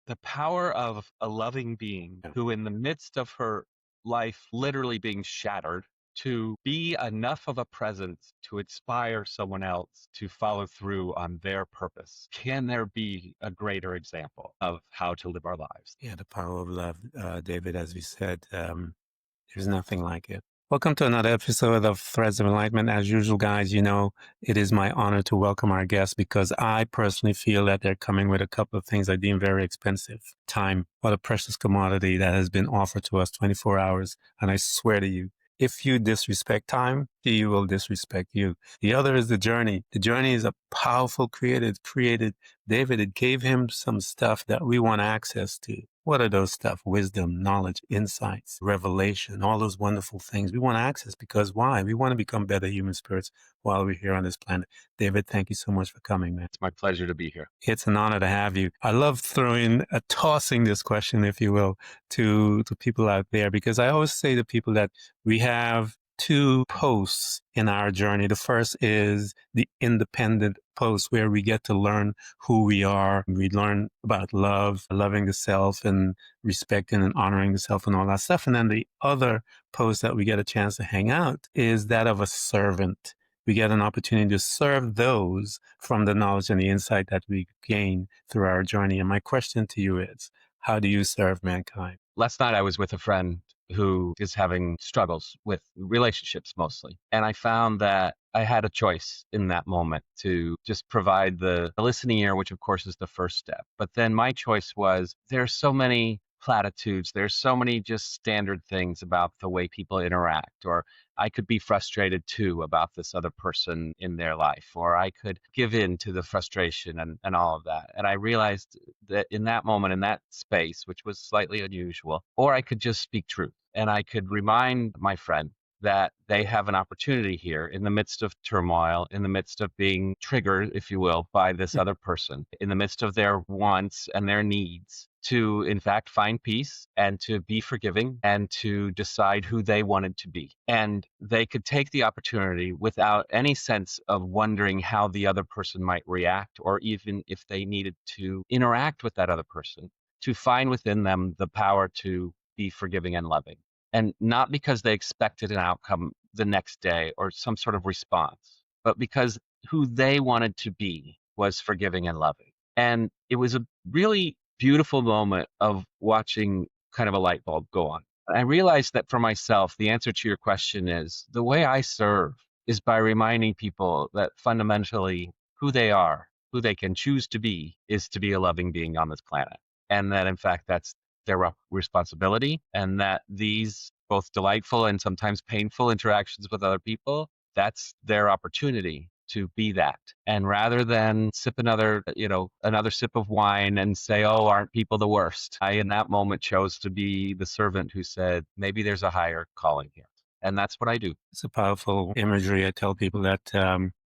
the power of a loving being who, in the midst of her life literally being shattered, to be enough of a presence to inspire someone else to follow through on their purpose. Can there be a greater example of how to live our lives? Yeah, the power of love, David, as we said, there's nothing like it. Welcome to another episode of Threads of Enlightenment. As usual, guys, it is my honor to welcome our guests because I personally feel that they're coming with a couple of things I deem very expensive. Time, what a precious commodity that has been offered to us 24 hours. And I swear to you, if you disrespect time, he will disrespect you. The other is the journey. The journey is a powerful created David. It gave him some stuff that we want access to. What are those stuff? Wisdom, knowledge, insights, revelation, all those wonderful things we want access because why? We want to become better human spirits while we're here on this planet. David, thank you so much for coming, man. It's my pleasure to be here. It's an honor to have you. I love tossing this question, if you will, to people out there, because I always say to people that we have two posts in our journey. The first is the independent post where we get to learn who we are. We learn about love, loving the self and respecting and honoring the self and all that stuff. And then the other post that we get a chance to hang out is that of a servant. We get an opportunity to serve those from the knowledge and the insight that we gain through our journey. And my question to you is, how do you serve mankind? Last night I was with a friend who is having struggles with relationships mostly. And I found that I had a choice in that moment to just provide the listening ear, which of course is the first step. But then my choice was there's so many platitudes. There's so many just standard things about the way people interact, or I could be frustrated too about this other person in their life, or I could give in to the frustration and all of that. And I realized that in that moment, in that space, which was slightly unusual, or I could just speak truth and I could remind my friend that they have an opportunity here in the midst of turmoil, in the midst of being triggered, if you will, by this other person, in the midst of their wants and their needs, to in fact find peace and to be forgiving and to decide who they wanted to be. And they could take the opportunity without any sense of wondering how the other person might react, or even if they needed to interact with that other person, to find within them the power to be forgiving and loving. And not because they expected an outcome the next day or some sort of response, but because who they wanted to be was forgiving and loving. And it was a really beautiful moment of watching kind of a light bulb go on. I realized that for myself, the answer to your question is the way I serve is by reminding people that fundamentally who they are, who they can choose to be, is to be a loving being on this planet. And that in fact, that's their responsibility, and that these both delightful and sometimes painful interactions with other people, that's their opportunity to be that. And rather than sip another sip of wine and say, oh, aren't people the worst? I, in that moment, chose to be the servant who said, maybe there's a higher calling here. And that's what I do. It's a powerful imagery. I tell people that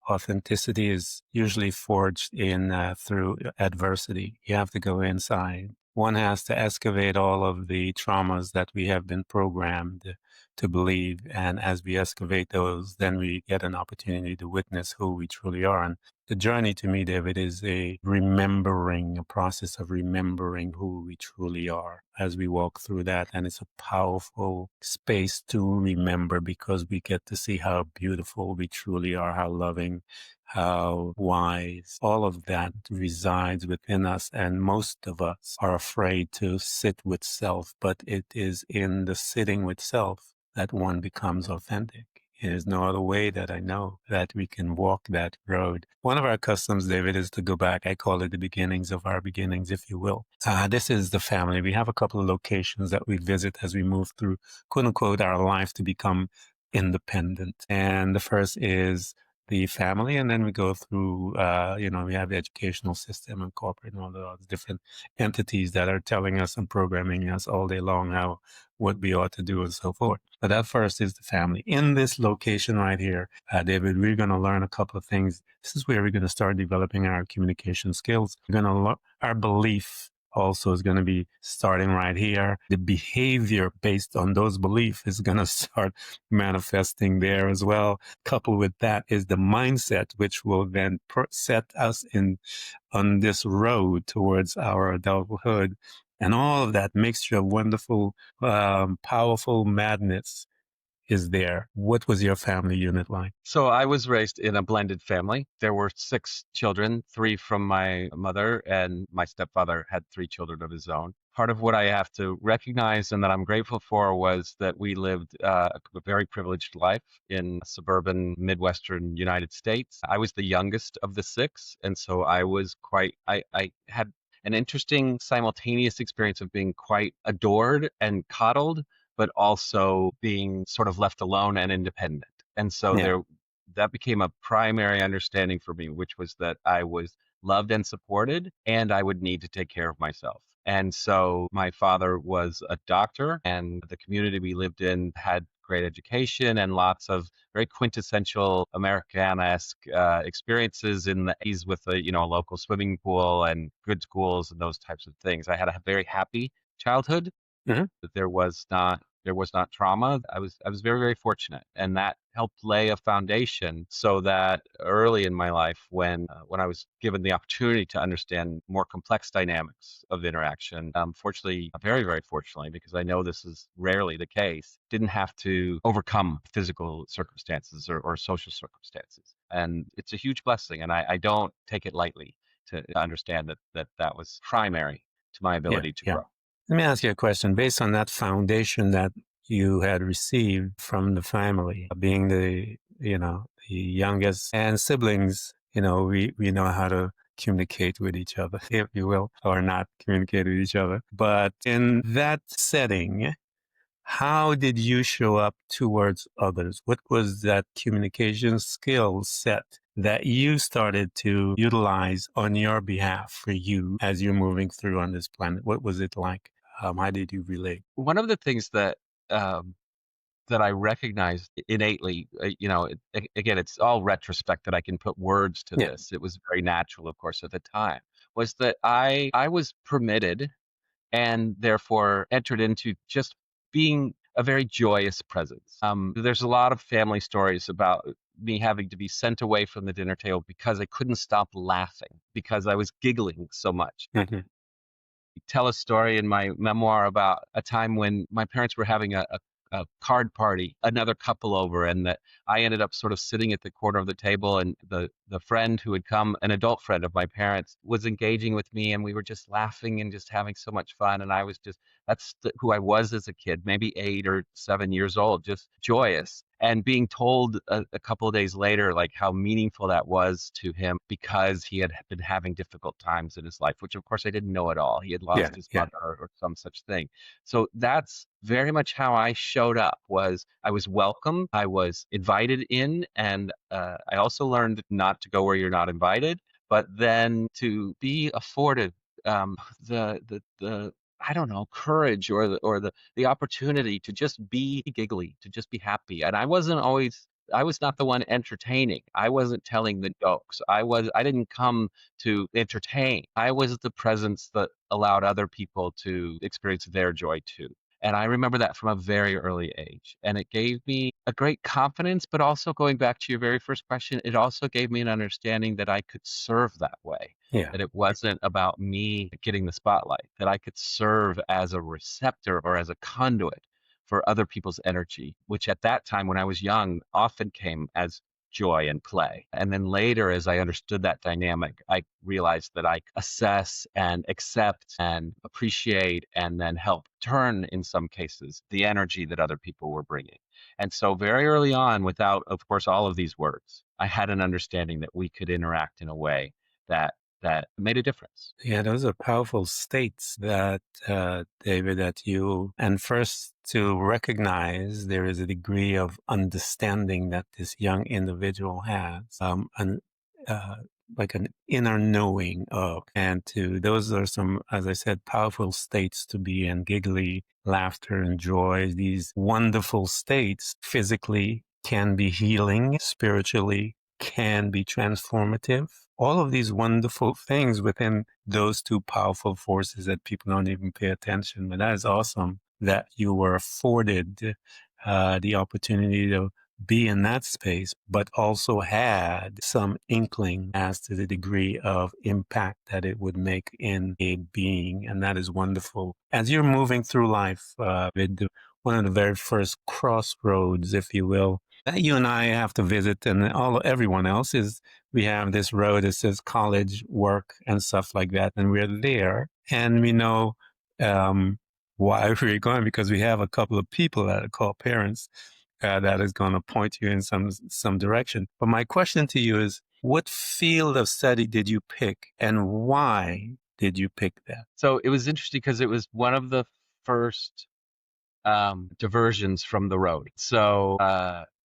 authenticity is usually forged in through adversity. You have to go inside. One has to excavate all of the traumas that we have been programmed to believe. And as we excavate those, then we get an opportunity to witness who we truly are. And the journey to me, David, is a process of remembering who we truly are as we walk through that. And it's a powerful space to remember because we get to see how beautiful we truly are, how loving, how wise, all of that resides within us. And most of us are afraid to sit with self, but it is in the sitting with self that one becomes authentic. There's no other way that I know that we can walk that road. One of our customs, David, is to go back. I call it the beginnings of our beginnings, if you will. This is the family. We have a couple of locations that we visit as we move through, quote unquote, our life to become independent. And the first is the family, and then we go through, we have the educational system and corporate and all those different entities that are telling us and programming us all day long what we ought to do and so forth. But that first is the family. In this location right here, David, we're going to learn a couple of things. This is where we're going to start developing our communication skills. We're going to learn our belief also is going to be starting right here. The behavior based on those beliefs is going to start manifesting there as well. Coupled with that is the mindset, which will then set us in on this road towards our adulthood. And all of that mixture of wonderful, powerful madness is there. What was your family unit like? So I was raised in a blended family. There were 6 children, 3 from my mother, and my stepfather had 3 children of his own. Part of what I have to recognize and that I'm grateful for was that we lived a very privileged life in suburban Midwestern United States. I was the youngest of the 6, and so I had an interesting simultaneous experience of being quite adored and coddled, but also being sort of left alone and independent. And so Yeah. that became a primary understanding for me, which was that I was loved and supported and I would need to take care of myself. And so my father was a doctor, and the community we lived in had great education and lots of very quintessential Americana-esque experiences in the 80s with a local swimming pool and good schools and those types of things. I had a very happy childhood. Mhm. There was not trauma. I was very, very fortunate, and that helped lay a foundation so that early in my life, when I was given the opportunity to understand more complex dynamics of interaction, fortunately, very, very fortunately, because I know this is rarely the case, didn't have to overcome physical circumstances or social circumstances, and it's a huge blessing, and I don't take it lightly to understand that was primary to my Yeah. ability to Yeah. grow. Let me ask you a question. Based on that foundation that you had received from the family, being the youngest and siblings, we know how to communicate with each other, if you will, or not communicate with each other. But in that setting, how did you show up towards others? What was that communication skill set that you started to utilize on your behalf for you as you're moving through on this planet? What was it like? How did you relate? One of the things um, that I recognized innately, again, it's all retrospect that I can put words to Yeah. this. It was very natural, of course, at the time, was that I was permitted and therefore entered into just being a very joyous presence. There's a lot of family stories about me having to be sent away from the dinner table because I couldn't stop laughing because I was giggling so much. Hmm. Tell a story in my memoir about a time when my parents were having a card party, another couple over, and that I ended up sort of sitting at the corner of the table, and the friend who had come, an adult friend of my parents, was engaging with me, and we were just laughing and just having so much fun, and I was just who I was as a kid, maybe 8 or 7 years old, just joyous. And being told a couple of days later, like how meaningful that was to him because he had been having difficult times in his life, which of course I didn't know at all. He had Yeah. lost his Yeah. mother or some such thing. So that's very much how I showed up. Was I was welcome, I was invited in, and I also learned not to go where you're not invited, but then to be afforded the I don't know, courage or the opportunity to just be giggly, to just be happy. And I was not the one entertaining. I wasn't telling the jokes. I didn't come to entertain. I was the presence that allowed other people to experience their joy too. And I remember that from a very early age. And it gave me a great confidence, but also going back to your very first question, it also gave me an understanding that I could serve that way, Yeah. that it wasn't about me getting the spotlight, that I could serve as a receptor or as a conduit for other people's energy, which at that time when I was young often came as joy and play. And then later, as I understood that dynamic, I realized that I assess and accept and appreciate and then help turn, in some cases, the energy that other people were bringing. And so, very early on, without, of course, all of these words, I had an understanding that we could interact in a way that made a difference. Yeah, those are powerful states that, David, that and first to recognize there is a degree of understanding that this young individual has, uh, like an inner knowing of, and those are some, as I said, powerful states to be in: giggly, laughter, and joy. These wonderful states physically can be healing, spiritually can be transformative, all of these wonderful things within those two powerful forces that people don't even pay attention. But that is awesome that you were afforded the opportunity to be in that space, but also had some inkling as to the degree of impact that it would make in a being. And that is wonderful. As you're moving through life, with one of the very first crossroads, if you will, that you and I have to visit, and everyone else, is we have this road that says college, work, and stuff like that. And we're there, and we know why we're going, because we have a couple of people that are called parents that is going to point you in some direction. But my question to you is, what field of study did you pick, and why did you pick that? So it was interesting because it was one of the first diversions from the road. So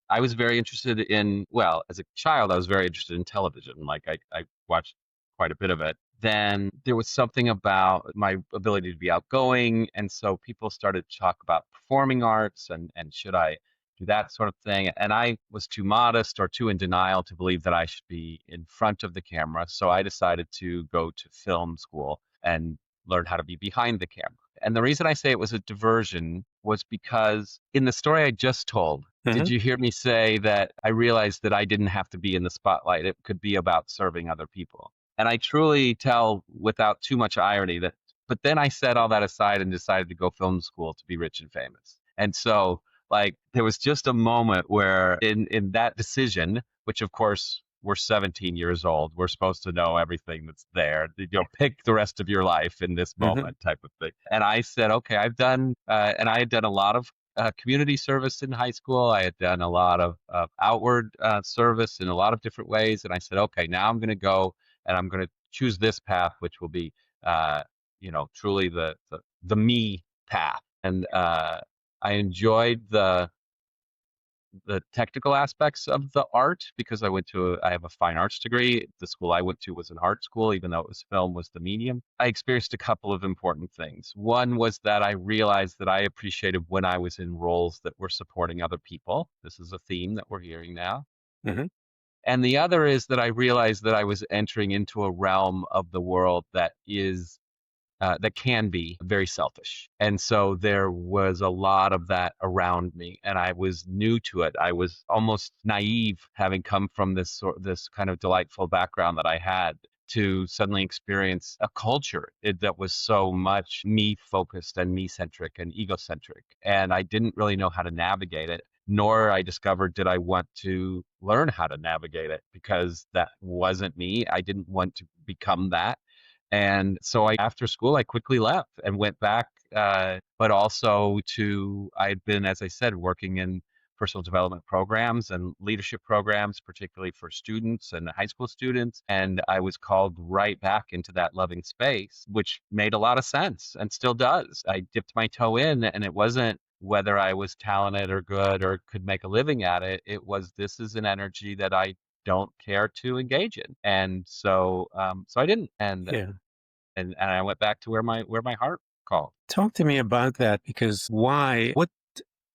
I was very interested in, well, as a child, I was very interested in television. Like I watched quite a bit of it. Then there was something about my ability to be outgoing. And so people started to talk about performing arts and should I do that sort of thing. And I was too modest or too in denial to believe that I should be in front of the camera. So I decided to go to film school and learn how to be behind the camera. And the reason I say it was a diversion was because in the story I just told, did you hear me say that I realized that I didn't have to be in the spotlight? It could be about serving other people. And I truly tell without too much irony that, but then I set all that aside and decided to go film school to be rich and famous. And so, like, there was just a moment where in that decision, which of course we're 17 years old, we're supposed to know everything that's there. You know, pick the rest of your life in this moment type of thing. And I said, okay, I've done, and I had done a lot of community service in high school. I had done a lot of outward service in a lot of different ways. And I said, okay, now I'm going to go and I'm going to choose this path, which will be, truly the me path. And I enjoyed the technical aspects of the art because I have a fine arts degree. The school I went to was an art school, even though it was film was the medium. I experienced a couple of important things. One was that I realized that I appreciated when I was in roles that were supporting other people. This is a theme that we're hearing now. And the other is that I realized that I was entering into a realm of the world that can be very selfish. And so there was a lot of that around me, and I was new to it. I was almost naive, having come from this kind of delightful background that I had, to suddenly experience a culture that was so much me focused and me centric and egocentric. And I didn't really know how to navigate it, nor I discovered did I want to learn how to navigate it, because that wasn't me. I didn't want to become that. And so after school, I quickly left and went back, but also I had been, as I said, working in personal development programs and leadership programs, particularly for students and high school students. And I was called right back into that loving space, which made a lot of sense and still does. I dipped my toe in, and it wasn't whether I was talented or good or could make a living at it. It was, this is an energy that I don't care to engage in. And so I didn't. And Yeah. and I went back to where my heart called. Talk to me about that, because what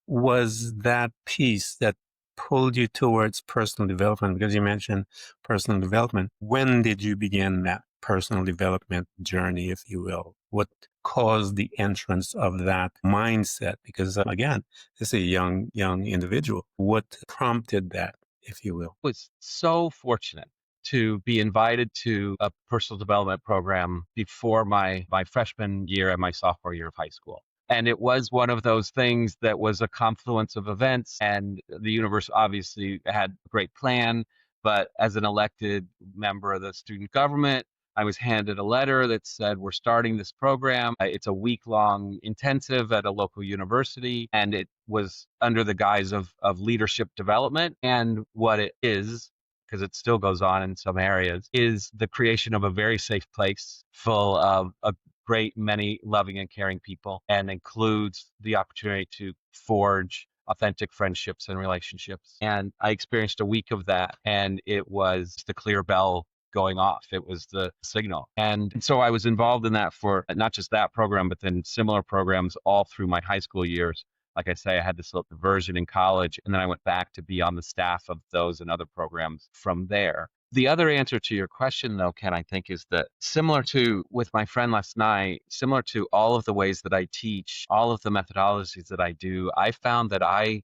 was that piece that pulled you towards personal development? Because you mentioned personal development. When did you begin that personal development journey, if you will? What caused the entrance of that mindset? Because again, this is a young individual. What prompted that, if you will? I was so fortunate to be invited to a personal development program before my freshman year and my sophomore year of high school. And it was one of those things that was a confluence of events, and the universe obviously had a great plan. But as an elected member of the student government, I was handed a letter that said, we're starting this program. It's a week-long intensive at a local university, and it was under the guise of leadership development. And what it is, because it still goes on in some areas, is the creation of a very safe place full of a great many loving and caring people, and includes the opportunity to forge authentic friendships and relationships. And I experienced a week of that, and it was the clear bell going off. It was the signal. And so I was involved in that for not just that program, but then similar programs all through my high school years. Like I say, I had this little diversion in college, and then I went back to be on the staff of those and other programs from there. The other answer to your question, though, Ken, I think is that similar to with my friend last night, similar to all of the ways that I teach, all of the methodologies that I do, I found that I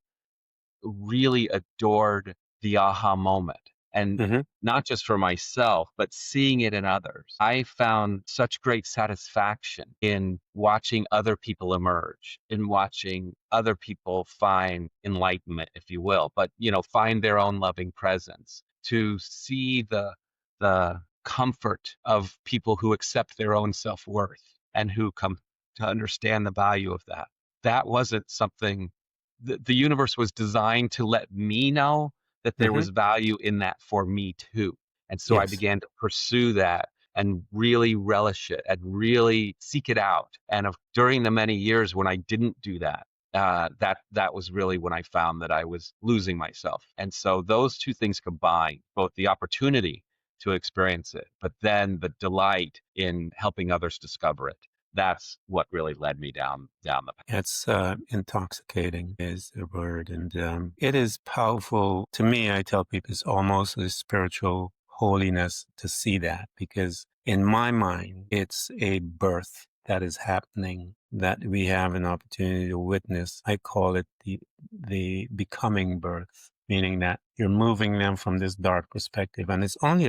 really adored the aha moment. And Hmm. not just for myself, but seeing it in others. I found such great satisfaction in watching other people emerge, in watching other people find enlightenment, if you will, but find their own loving presence, to see the comfort of people who accept their own self-worth and who come to understand the value of that. That wasn't something the universe was designed to let me know that there Hmm. was value in that for me too. And so I Yes. began to pursue that and really relish it and really seek it out. And during the many years when I didn't do that, that was really when I found that I was losing myself. And so those two things combined, both the opportunity to experience it, but then the delight in helping others discover it. That's what really led me down the path. It's intoxicating is the word. And it is powerful. To me, I tell people it's almost a spiritual holiness to see that, because in my mind, it's a birth that is happening that we have an opportunity to witness. I call it the becoming birth, meaning that you're moving them from this dark perspective. And it's only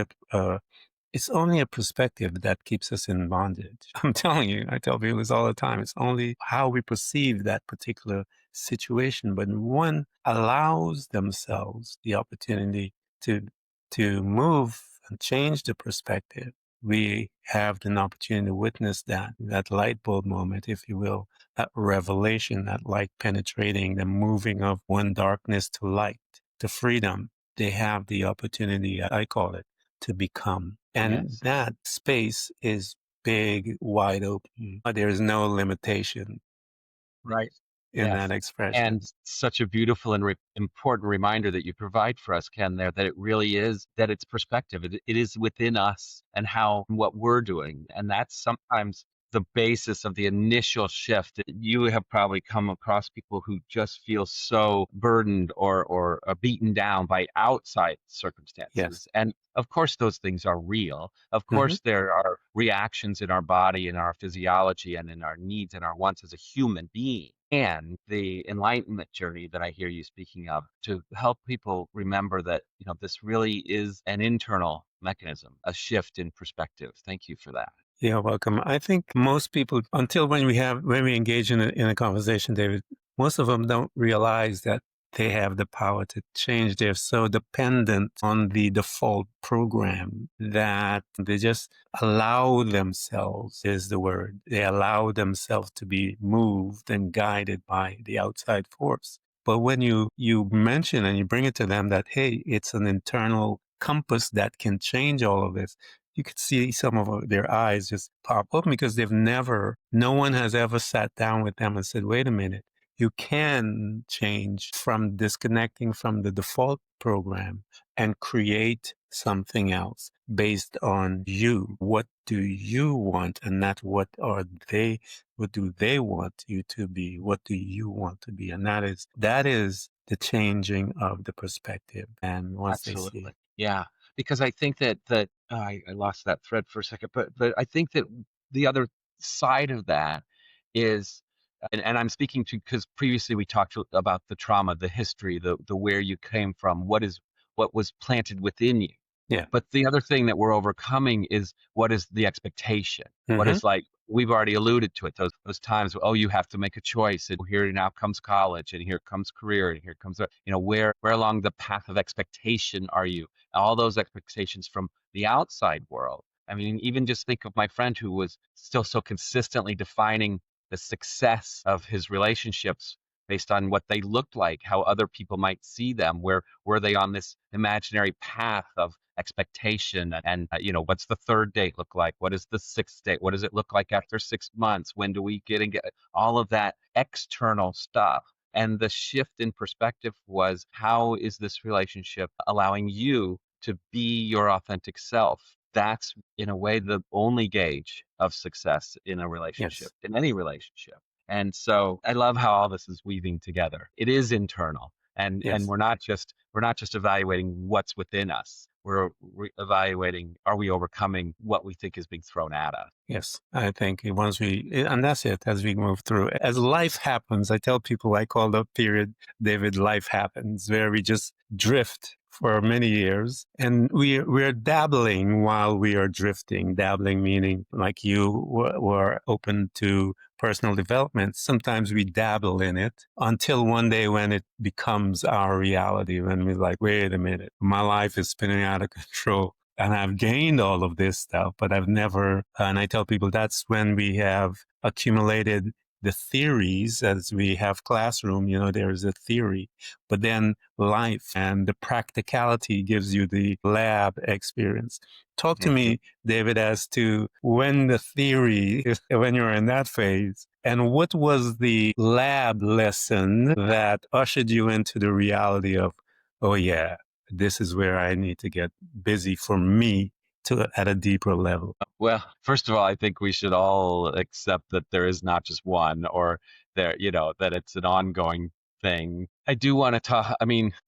a perspective that keeps us in bondage. I'm telling you, I tell people this all the time. It's only how we perceive that particular situation. But when one allows themselves the opportunity to move and change the perspective, we have an opportunity to witness that light bulb moment, if you will, that revelation, that light penetrating, the moving of one darkness to light, to freedom. They have the opportunity, I call it, to become. And Yes. that space is big, wide open. There is no limitation Right. in Yes. that And expression. such a beautiful and important reminder that you provide for us, Ken, there, that it really is, that it's perspective. It is within us and what we're doing. And that's sometimes the basis of the initial shift. You have probably come across people who just feel so burdened or beaten down by outside Yes. circumstances. And of course, those things are real. Of Hmm. course, there are reactions in our body, in our physiology, and in our needs and our wants as a human being. And the enlightenment journey that I hear you speaking of, to help people remember that, this really is an internal mechanism, a shift in perspective. Thank you for that. You're welcome. I think most people, until when we engage in a conversation, David, most of them don't realize that they have the power to change. They're so dependent on the default program that they just allow themselves, is the word. They allow themselves to be moved and guided by the outside force. But when you mention and you bring it to them that, hey, it's an internal compass that can change all of this, you could see some of their eyes just pop open, because no one has ever sat down with them and said, wait a minute, you can change from disconnecting from the default program and create something else based on you. What do you want? And not what do they want you to be? What do you want to be? And that is the changing of the perspective. And once they see, Absolutely. Yeah. Because I think that I lost that thread for a second, but I think that the other side of that is, and I'm speaking to, because previously we talked about the trauma, the history, the where you came from, what was planted within you. yeah. But the other thing that we're overcoming is, what is the expectation? What Hmm. is, like, we've already alluded to it, those times, oh, you have to make a choice, and here now comes college, and here comes career, and here comes, where along the path of expectation are you? All those expectations from the outside world. I mean, even just think of my friend who was still so consistently defining the success of his relationships based on what they looked like, how other people might see them, where were they on this imaginary path of expectation, and what's the third date look like, what is the sixth date, what does it look like after 6 months, when do we get all of that external stuff. And the shift in perspective was, how is this relationship allowing you to be your authentic self? That's, in a way, the only gauge of success in a relationship, Yes. in any relationship. And so I love how all this is weaving together. It is internal. And Yes. we're not just evaluating what's within us. we're evaluating, are we overcoming what we think is being thrown at us? Yes, I think and that's it, as we move through, as life happens, I tell people I call the period, David, life happens, where we just drift for many years. And we're dabbling while we are drifting, dabbling meaning like you were open to personal development. Sometimes we dabble in it until one day when it becomes our reality, when we're like, wait a minute, my life is spinning out of control. And I've gained all of this stuff, but I've never, and I tell people that's when we have accumulated the theories. As we have classroom, there is a theory, but then life and the practicality gives you the lab experience. Talk to Mhm. me, David, as to when the theory, when you're in that phase, and what was the lab lesson that ushered you into the reality of, oh yeah, this is where I need to get busy for me at a deeper level. Well, first of all, I think we should all accept that there is not just one, or that it's an ongoing thing. I do want to talk,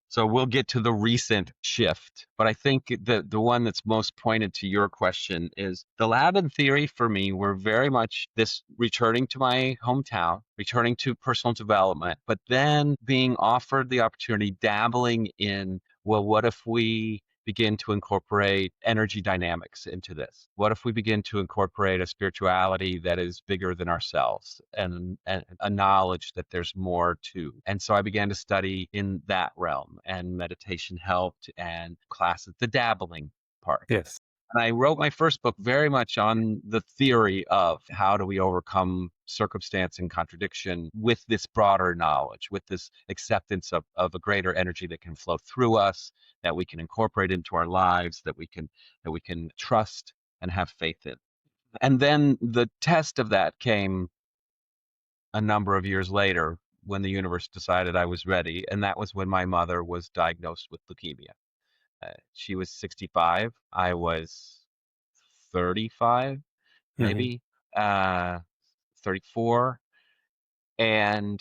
so we'll get to the recent shift, but I think the one that's most pointed to your question is the lab and theory for me were very much this returning to my hometown, returning to personal development, but then being offered the opportunity, dabbling in, well, what if we begin to incorporate energy dynamics into this? What if we begin to incorporate a spirituality that is bigger than ourselves, and a knowledge that there's more to? And so I began to study in that realm, and meditation helped, and classes, the dabbling part. Yes. And I wrote my first book very much on the theory of how do we overcome circumstance and contradiction with this broader knowledge, with this acceptance of a greater energy that can flow through us, that we can incorporate into our lives, that we can trust and have faith in. And then the test of that came a number of years later when the universe decided I was ready, and that was when my mother was diagnosed with leukemia. She was 65. I was 35, Mm-hmm. maybe, uh, 34. And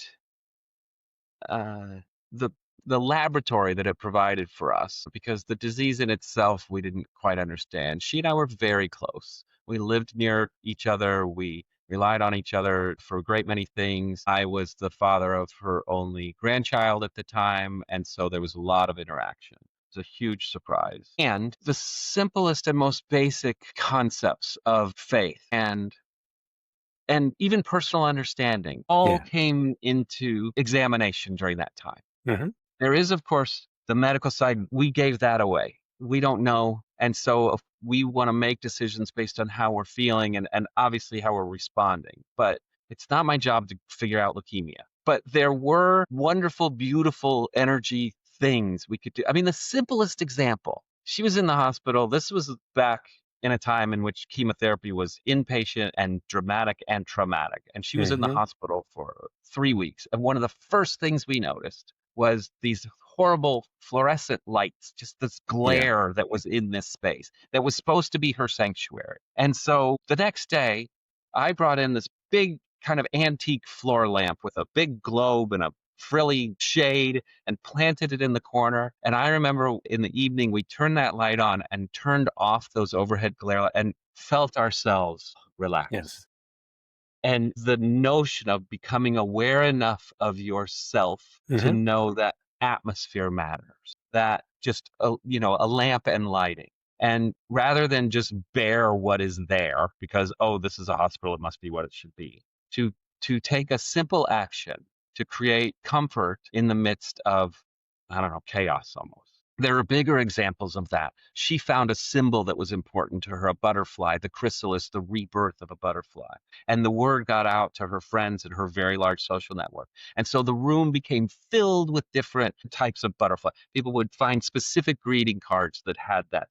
uh, the the laboratory that it provided for us, because the disease in itself we didn't quite understand. She and I were very close. We lived near each other. We relied on each other for a great many things. I was the father of her only grandchild at the time, and so there was a lot of interaction. It was a huge surprise. And the simplest and most basic concepts of faith and even personal understanding all Yeah. came into examination during that time. Mm-hmm. There is, of course, the medical side. We gave that away. We don't know. And so if we want to make decisions based on how we're feeling and obviously how we're responding. But it's not my job to figure out leukemia. But there were wonderful, beautiful energy things we could do. The simplest example, she was in the hospital. This was back in a time in which chemotherapy was inpatient and dramatic and traumatic. And she was in the Mm-hmm. hospital for 3 weeks. And one of the first things we noticed was these horrible fluorescent lights, just this Yeah. glare that was in this space that was supposed to be her sanctuary. And so the next day, I brought in this big kind of antique floor lamp with a big globe and a frilly shade and planted it in the corner. And I remember in the evening, we turned that light on and turned off those overhead glare and felt ourselves relax. Yes. And the notion of becoming aware enough of yourself to Mm-hmm. know that atmosphere matters, that just a lamp and lighting, and rather than just bear what is there because, oh, this is a hospital, it must be what it should be, to take a simple action to create comfort in the midst of, I don't know, chaos almost. There are bigger examples of that. She found a symbol that was important to her, a butterfly, the chrysalis, the rebirth of a butterfly. And the word got out to her friends and her very large social network. And so the room became filled with different types of butterfly. People would find specific greeting cards that had that.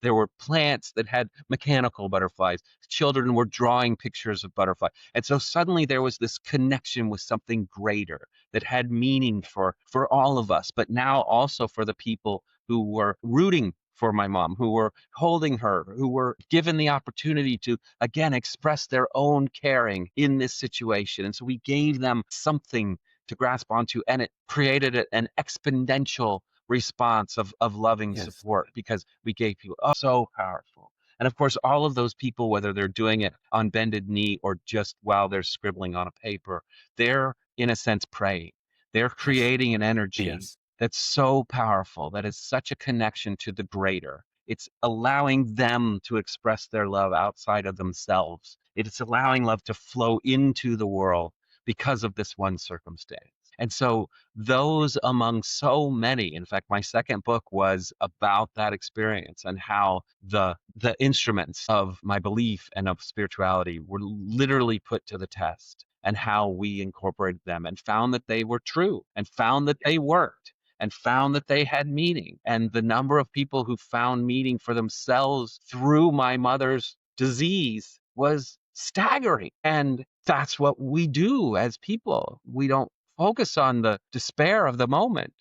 There were plants that had mechanical butterflies. Children were drawing pictures of butterfly. And so suddenly there was this connection with something greater that had meaning for all of us, but now also for the people who were rooting for my mom, who were holding her, who were given the opportunity to, again, express their own caring in this situation. And so we gave them something to grasp onto, and it created an exponential response of loving Yes. support because we gave people, oh, so powerful. And of course, all of those people, whether they're doing it on bended knee or just while they're scribbling on a paper, they're in a sense praying. They're Yes. creating an energy Yes. that's so powerful, that is such a connection to the greater. It's allowing them to express their love outside of themselves. It's allowing love to flow into the world because of this one circumstance. And so those among so many, in fact, my second book was about that experience and how the instruments of my belief and of spirituality were literally put to the test, and how we incorporated them and found that they were true and found that they worked and found that they had meaning. And the number of people who found meaning for themselves through my mother's disease was staggering. And that's what we do as people. We don't focus on the despair of the moment.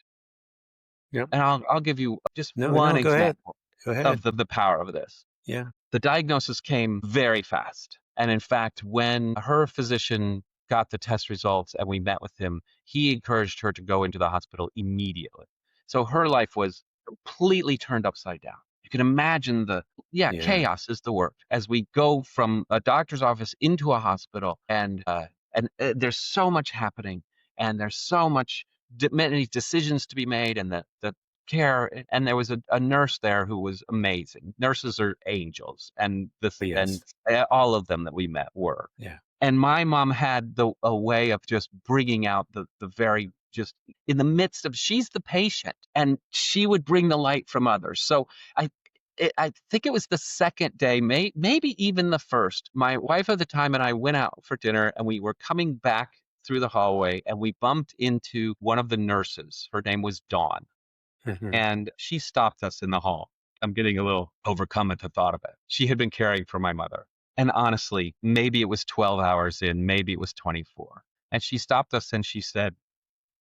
Yep. And I'll give you just No, one no, go ahead. example Go of ahead. the power of this. Yeah. The diagnosis came very fast. And in fact, when her physician got the test results and we met with him, he encouraged her to go into the hospital immediately. So her life was completely turned upside down. You can imagine Yeah. chaos is the word as we go from a doctor's office into a hospital, and there's so much happening, and there's so much many decisions to be made, and the care. And there was a nurse there who was amazing. Nurses are angels, and Yes. all of them that we met were. Yeah. And my mom had a way of just bringing out the very, just in the midst of, she's the patient, and she would bring the light from others. So I I think it was the second day, maybe even the first. My wife at the time and I went out for dinner, and we were coming back through the hallway, and we bumped into one of the nurses. Her name was Dawn, Hmm. and she stopped us in the hall. I'm getting a little overcome at the thought of it. She had been caring for my mother. And honestly, maybe it was 12 hours in, maybe it was 24. And she stopped us and she said,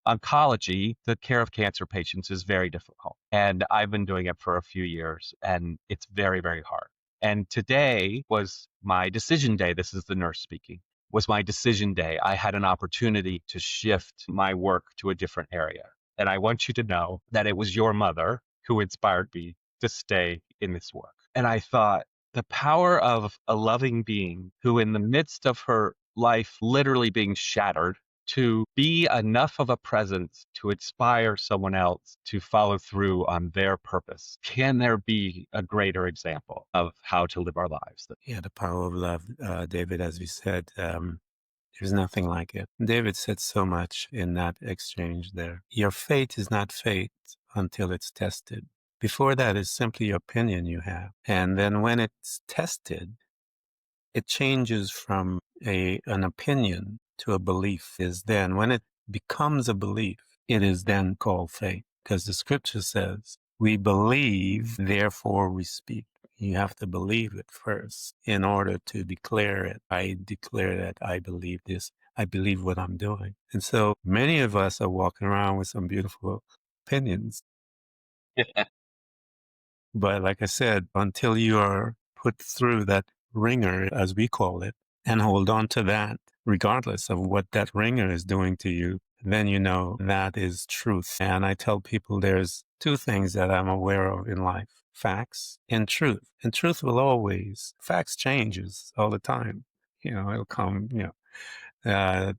oncology, the care of cancer patients, is very difficult. And I've been doing it for a few years, and it's very, very hard. And today was my decision day. This is the nurse speaking. Was my decision day. I had an opportunity to shift my work to a different area. And I want you to know that it was your mother who inspired me to stay in this work. And I thought, the power of a loving being who, in the midst of her life literally being shattered, to be enough of a presence to inspire someone else to follow through on their purpose. Can there be a greater example of how to live our lives? Yeah. The power of love, David, as we said, there's nothing like it. David said so much in that exchange there. Your faith is not faith until it's tested. Before that is simply your opinion you have. And then when it's tested, it changes from an opinion to a belief. Is then when it becomes a belief, it is then called faith. Because the scripture says, we believe, therefore we speak. You have to believe it first in order to declare it. I declare that I believe this. I believe what I'm doing. And so many of us are walking around with some beautiful opinions. But like I said, until you are put through that ringer, as we call it, and hold on to that, regardless of what that ringer is doing to you, then you know that is truth. And I tell people there's two things that I'm aware of in life: facts and truth. And truth will always, facts changes all the time. It'll come,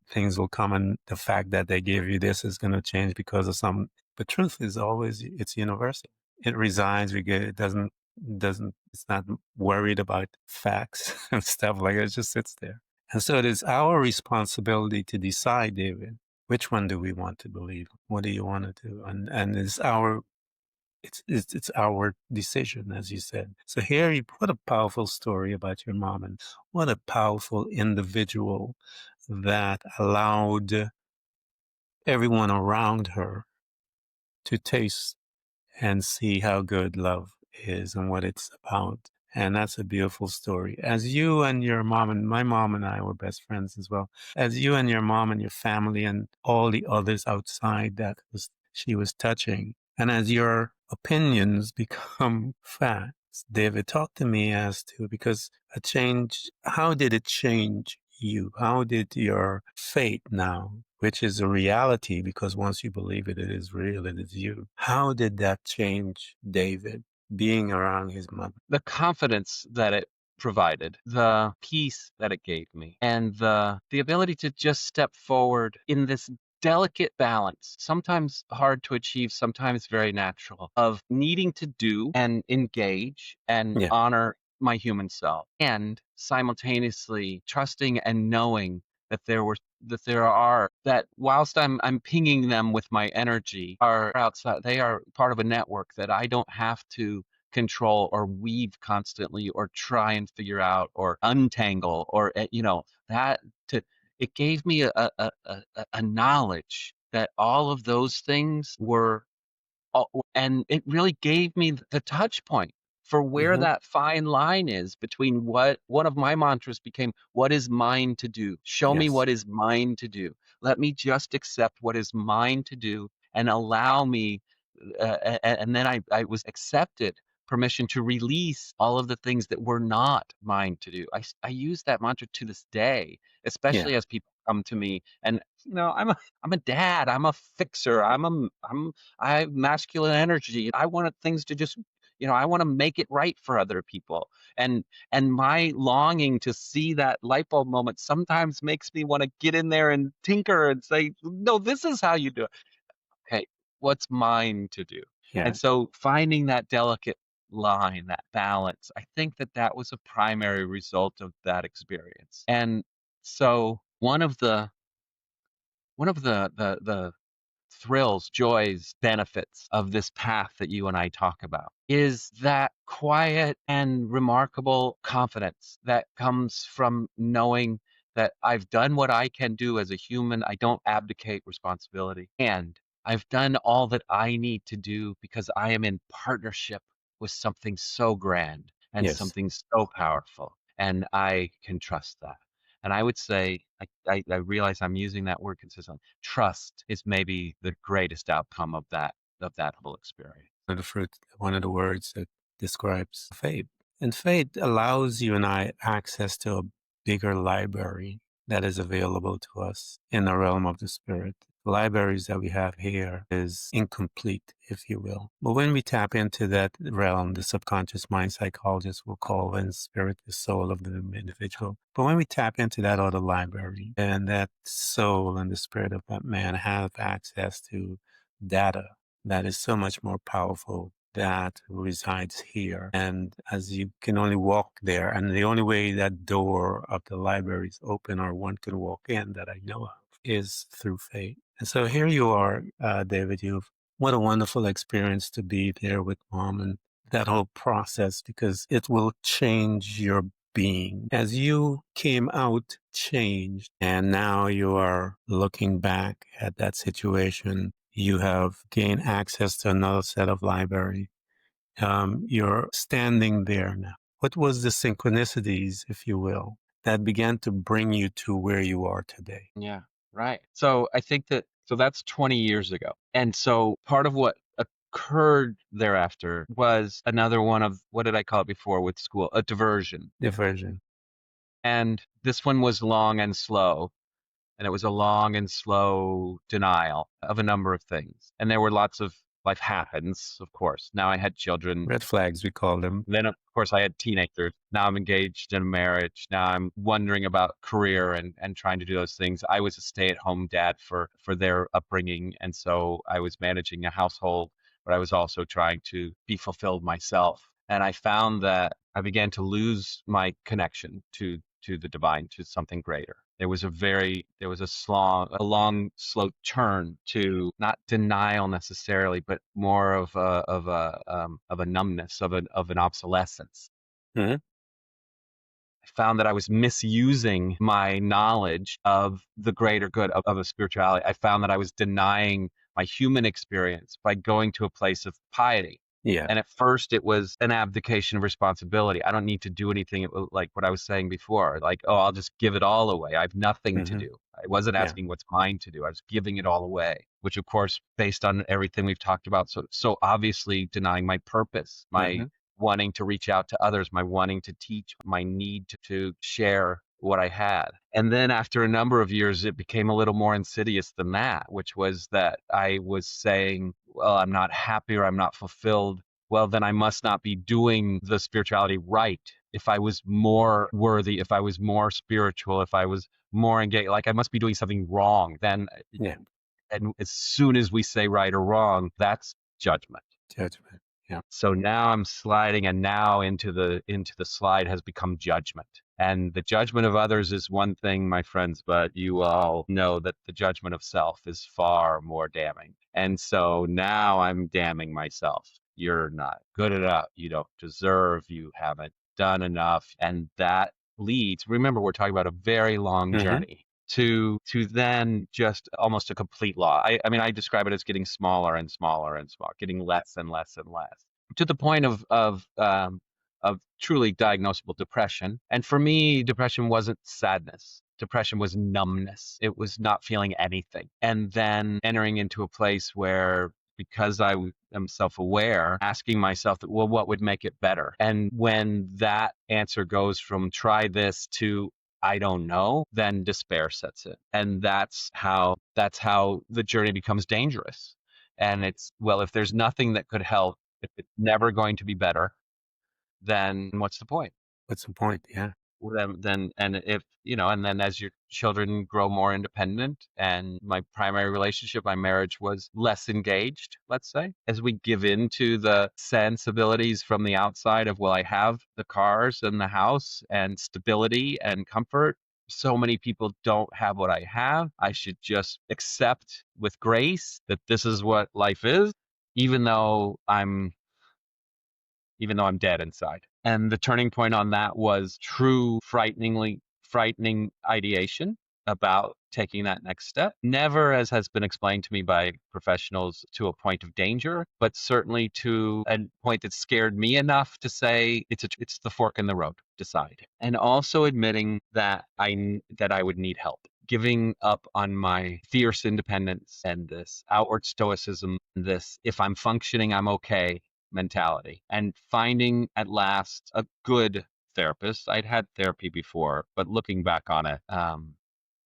things will come, and the fact that they gave you this is going to change because of some, but truth is always, it's universal. It resides, it doesn't, it's not worried about facts and stuff like it. It just sits there. And so it is our responsibility to decide, David, which one do we want to believe? What do you want to do? And it's our decision, as you said. So here you put a powerful story about your mom, and what a powerful individual that allowed everyone around her to taste and see how good love is and what it's about. And that's a beautiful story. As you and your mom, and my mom and I were best friends as well, as you and your mom and your family and all the others outside that she was touching, and as your opinions become facts, David, talk to me as to, because how did it change you? How did your fate now, which is a reality because once you believe it, it is real, it is you. How did that change David being around his mother? The confidence that it provided, the peace that it gave me, and the ability to just step forward in this delicate balance, sometimes hard to achieve, sometimes very natural, of needing to do and engage and Yeah. honor my human self, and simultaneously trusting and knowing that whilst I'm pinging them with my energy are outside, they are part of a network that I don't have to control or weave constantly or try and figure out or untangle or that to it gave me a knowledge that all of those things were and it really gave me the touch point for where Hmm. that fine line is between what one of my mantras became, what is mine to do? Show me Yes. what is mine to do. Let me just accept what is mine to do and allow me and then I was accepted permission to release all of the things that were not mine to do. I use that mantra to this day, Yeah. especially as people come to me and I'm a dad, I'm a fixer, I have masculine energy. I wanted things to just I want to make it right for other people. And my longing to see that light bulb moment sometimes makes me want to get in there and tinker and say, "No, this is how you do it." Okay, what's mine to do? Yeah. And so finding that delicate line, that balance, I think that that was a primary result of that experience. And so one of the thrills, joys, benefits of this path that you and I talk about is that quiet and remarkable confidence that comes from knowing that I've done what I can do as a human. I don't abdicate responsibility. And I've done all that I need to do because I am in partnership with something so grand and Yes. something so powerful. And I can trust that. And I would say, I realize I'm using that word consistently. Trust is maybe the greatest outcome of that whole experience. One of the words that describes faith. And faith allows you and I access to a bigger library that is available to us in the realm of the spirit. The libraries that we have here is incomplete, if you will. But when we tap into that realm, the subconscious mind psychologists will call in spirit the soul of the individual. But when we tap into that other library, and that soul and the spirit of that man have access to data that is so much more powerful that resides here. And as you can only walk there, and the only way that door of the library is open or one can walk in that I know of is through faith. And so here you are, David. What a wonderful experience to be there with mom and that whole process because it will change your being. As you came out changed, and now you are looking back at that situation, you have gained access to another set of library. You're standing there now. What was the synchronicities, if you will, that began to bring you to where you are today? Yeah, right. So I think that's 20 years ago. And so part of what occurred thereafter was another one of what did I call it before with school? A diversion. Diversion. And this one was long and slow. And it was a long and slow denial of a number of things. And there were lots of life happens, of course. Now I had children. Red flags, we call them. Then, of course, I had teenagers. Now I'm engaged in a marriage. Now I'm wondering about career and trying to do those things. I was a stay-at-home dad for their upbringing, and so I was managing a household, but I was also trying to be fulfilled myself. And I found that I began to lose my connection to the divine, to something greater. There was a long, slow turn to not denial necessarily, but more of a numbness, of an obsolescence. Hmm. I found that I was misusing my knowledge of the greater good of a spirituality. I found that I was denying my human experience by going to a place of piety. Yeah. And at first, it was an abdication of responsibility. I don't need to do anything like what I was saying before, like, oh, I'll just give it all away. I have nothing to Hmm. do. I wasn't Yeah. asking what's mine to do. I was giving it all away, which, of course, based on everything we've talked about, so obviously denying my purpose, my Hmm. wanting to reach out to others, my wanting to teach, my need to share what I had. And then after a number of years, it became a little more insidious than that, which was that I was saying, well, I'm not happy or I'm not fulfilled. Well, then I must not be doing the spirituality right. If I was more worthy, if I was more spiritual, if I was more engaged, like I must be doing something wrong. Then, Yeah. and as soon as we say right or wrong, that's judgment. Judgment. Yeah. So now I'm sliding, and now into the slide has become judgment. And the judgment of others is one thing, my friends, but you all know that the judgment of self is far more damning. And so now I'm damning myself. You're not good enough. You don't deserve. You haven't done enough. And that leads, remember, we're talking about a very long Mm-hmm. journey to then just almost a complete loss. I mean, I describe it as getting smaller and smaller and smaller, getting less and less and less, to the point of truly diagnosable depression. And for me, depression wasn't sadness. Depression was numbness. It was not feeling anything. And then entering into a place where, because I am self-aware, asking myself that, well, what would make it better? And when that answer goes from try this to I don't know, then despair sets in. And that's how the journey becomes dangerous. And it's, well, if there's nothing that could help, if it's never going to be better, then what's the point? What's the point? Yeah. Then and if and then as your children grow more independent, and my primary relationship, my marriage, was less engaged, let's say, as we give in to the sensibilities from the outside of, well, I have the cars and the house and stability and comfort. So many people don't have what I have. I should just accept with grace that this is what life is, even though I'm dead inside. And the turning point on that was true frightening ideation about taking that next step. Never, as has been explained to me by professionals, to a point of danger, but certainly to a point that scared me enough to say it's the fork in the road. Decide. And also admitting that I would need help. Giving up on my fierce independence and this outward stoicism, this if I'm functioning, I'm okay mentality, and finding at last a good therapist. I'd had therapy before, but looking back on it, I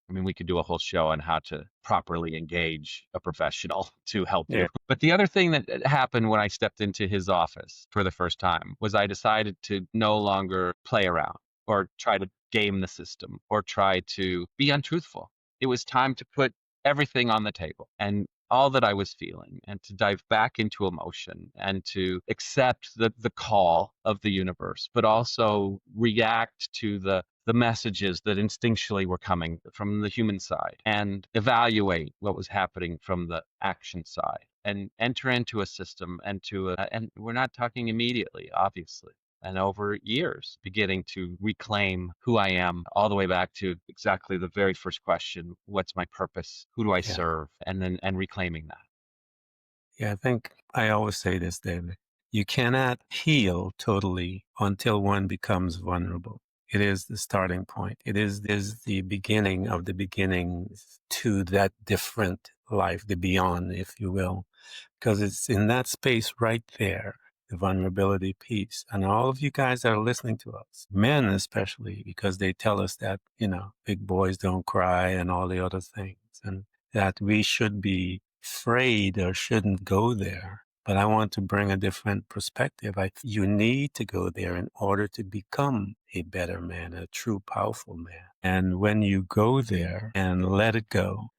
mean, we could do a whole show on how to properly engage a professional to help Yeah. you. But the other thing that happened when I stepped into his office for the first time was I decided to no longer play around or try to game the system or try to be untruthful. It was time to put everything on the table and all that I was feeling, and to dive back into emotion and to accept the call of the universe, but also react to the messages that instinctually were coming from the human side, and evaluate what was happening from the action side, and enter into a system, and we're not talking immediately, obviously, and over years, beginning to reclaim who I am, all the way back to exactly the very first question: what's my purpose? Who do I Yeah. serve? And reclaiming that. Yeah. I think I always say this, David. You cannot heal totally until one becomes vulnerable. It is the starting point. It is the beginning of the beginnings to that different life, the beyond, if you will, because it's in that space right there, the vulnerability piece. And all of you guys that are listening to us, men especially, because they tell us that, big boys don't cry and all the other things, and that we should be afraid or shouldn't go there. But I want to bring a different perspective. You need to go there in order to become a better man, a true, powerful man. And when you go there and let it go,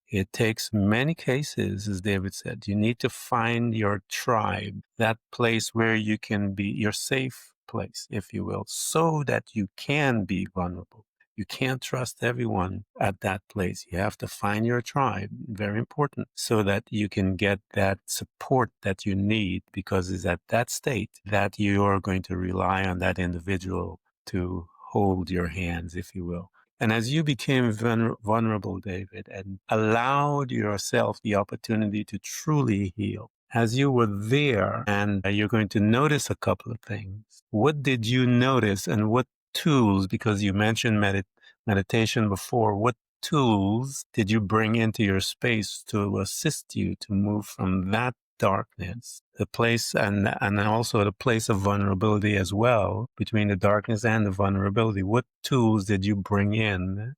it takes many cases, as David said. You need to find your tribe, that place where you can be your safe place, if you will, so that you can be vulnerable. You can't trust everyone at that place. You have to find your tribe, very important, so that you can get that support that you need, because it's at that state that you are going to rely on that individual to hold your hands, if you will. And as you became vulnerable, David, and allowed yourself the opportunity to truly heal, as you were there, and you're going to notice a couple of things. What did you notice, and what tools, because you mentioned meditation before, what tools did you bring into your space to assist you to move from that darkness, the place and also the place of vulnerability as well, between the darkness and the vulnerability. What tools did you bring in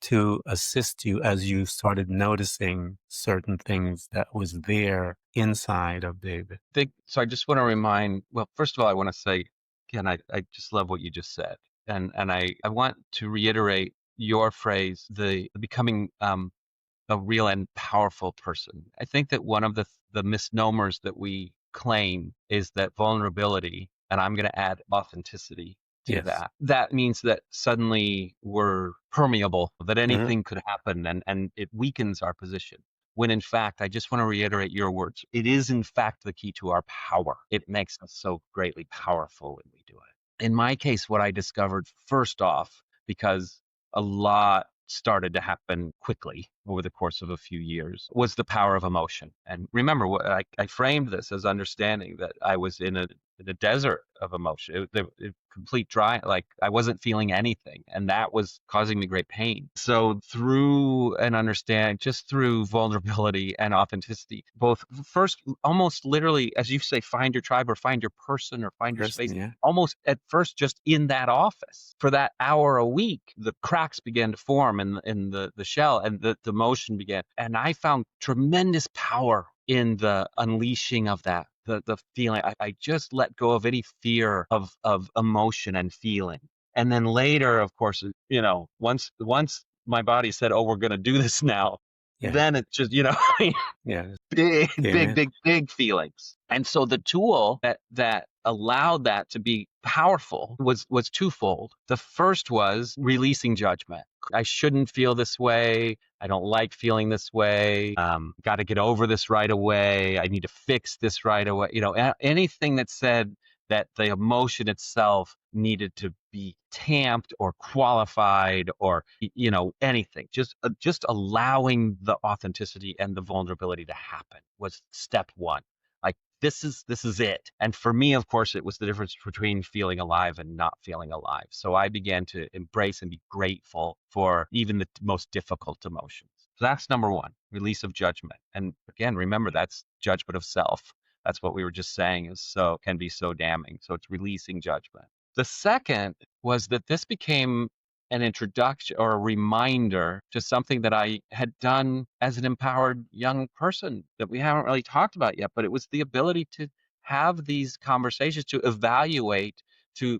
to assist you as you started noticing certain things that was there inside of David? So I just want to remind, well, first of all, I want to say, again, I just love what you just said. And I want to reiterate your phrase, the becoming a real and powerful person. I think that one of the misnomers that we claim is that vulnerability, and I'm going to add authenticity to Yes. that. That means that suddenly we're permeable, that Hmm. anything could happen, and it weakens our position. When in fact, I just want to reiterate your words. It is in fact the key to our power. It makes us so greatly powerful when we do it. In my case, what I discovered first off, because a lot started to happen quickly over the course of a few years, was the power of emotion. And remember, what I framed this as understanding that I was in a desert of emotion, complete dry, like I wasn't feeling anything, and that was causing me great pain. So through an understanding, just through vulnerability and authenticity, both first, almost literally, as you say, find your tribe or find your person or find your space. Person, yeah. Almost at first, just in that office for that hour a week, the cracks began to form in the shell, and the emotion began. And I found tremendous power in the unleashing of that, the feeling. I just let go of any fear of emotion and feeling. And then later, of course, once my body said, "Oh, we're going to do this now," Yeah. then it's just, Yeah. big, Came big, in. big, big feelings. And so the tool that allowed that to be powerful was twofold. The first was releasing judgment. I shouldn't feel this way. I don't like feeling this way. Got to get over this right away. I need to fix this right away. Anything that said that the emotion itself needed to be tamped or qualified or anything, just allowing the authenticity and the vulnerability to happen was step one. Like, this is it. And for me, of course, it was the difference between feeling alive and not feeling alive. So I began to embrace and be grateful for even the most difficult emotions. So that's number one, release of judgment. And again, remember, that's judgment of self. That's what we were just saying can be so damning. So it's releasing judgment. The second was that this became an introduction or a reminder to something that I had done as an empowered young person that we haven't really talked about yet, but it was the ability to have these conversations, to evaluate, to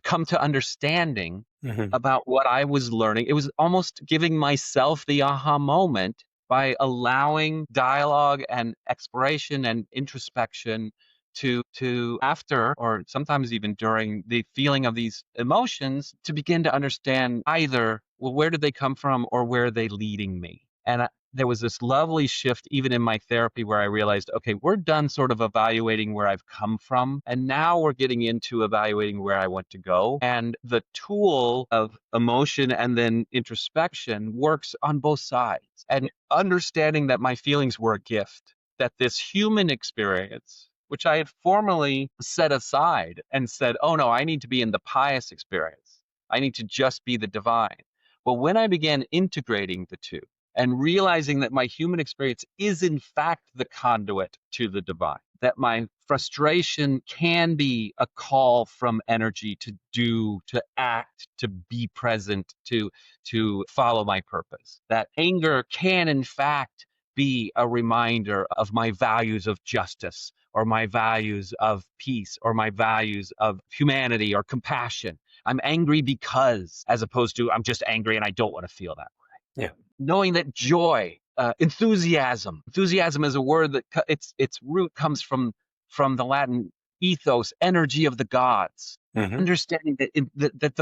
come to understanding Hmm. about what I was learning. It was almost giving myself the aha moment by allowing dialogue and exploration and introspection to after, or sometimes even during the feeling of these emotions, to begin to understand either, well, where did they come from or where are they leading me? And there was this lovely shift even in my therapy where I realized, okay, we're done sort of evaluating where I've come from, and now we're getting into evaluating where I want to go. And the tool of emotion and then introspection works on both sides. And understanding that my feelings were a gift, that this human experience, which I had formerly set aside and said, oh no, I need to be in the pious experience. I need to just be the divine. But when I began integrating the two and realizing that my human experience is in fact the conduit to the divine, that my frustration can be a call from energy to do, to act, to be present, to follow my purpose, that anger can in fact be a reminder of my values of justice or my values of peace or my values of humanity or compassion. I'm angry because, as opposed to I'm just angry and I don't want to feel that way. Yeah. Knowing that joy, enthusiasm is a word that its root comes from the Latin ethos, energy of the gods. Hmm. Understanding that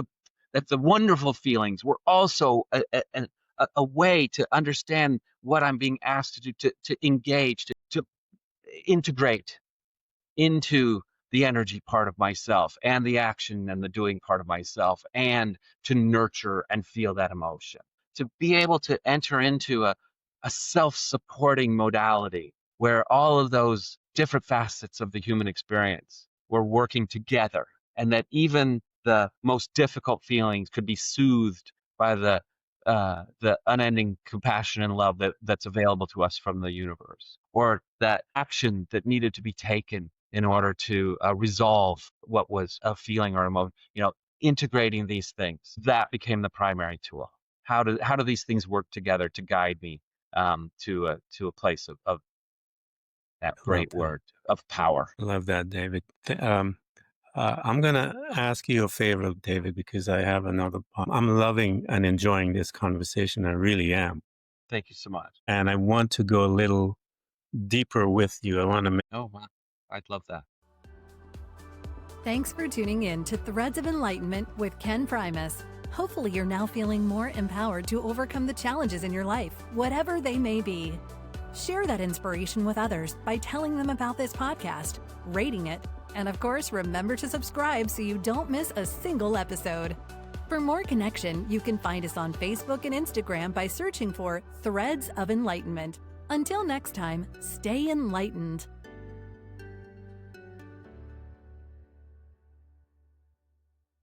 the wonderful feelings were also a way to understand what I'm being asked to do, to engage, to integrate into the energy part of myself and the action and the doing part of myself, and to nurture and feel that emotion, to be able to enter into a self-supporting modality where all of those different facets of the human experience were working together, and that even the most difficult feelings could be soothed by the the unending compassion and love that's available to us from the universe, or that action that needed to be taken in order to resolve what was a feeling or emotion. Integrating these things, that became the primary tool. How do these things work together to guide me to a place of that Love great that. word of power? Love that, David. I'm going to ask you a favor, David, because I have another. I'm loving and enjoying this conversation. I really am. Thank you so much. And I want to go a little deeper with you. I want to. Oh, wow. I'd love that. Thanks for tuning in to Threads of Enlightenment with Ken Primus. Hopefully, you're now feeling more empowered to overcome the challenges in your life, whatever they may be. Share that inspiration with others by telling them about this podcast, rating it, and of course, remember to subscribe so you don't miss a single episode. For more connection, you can find us on Facebook and Instagram by searching for Threads of Enlightenment. Until next time, stay enlightened.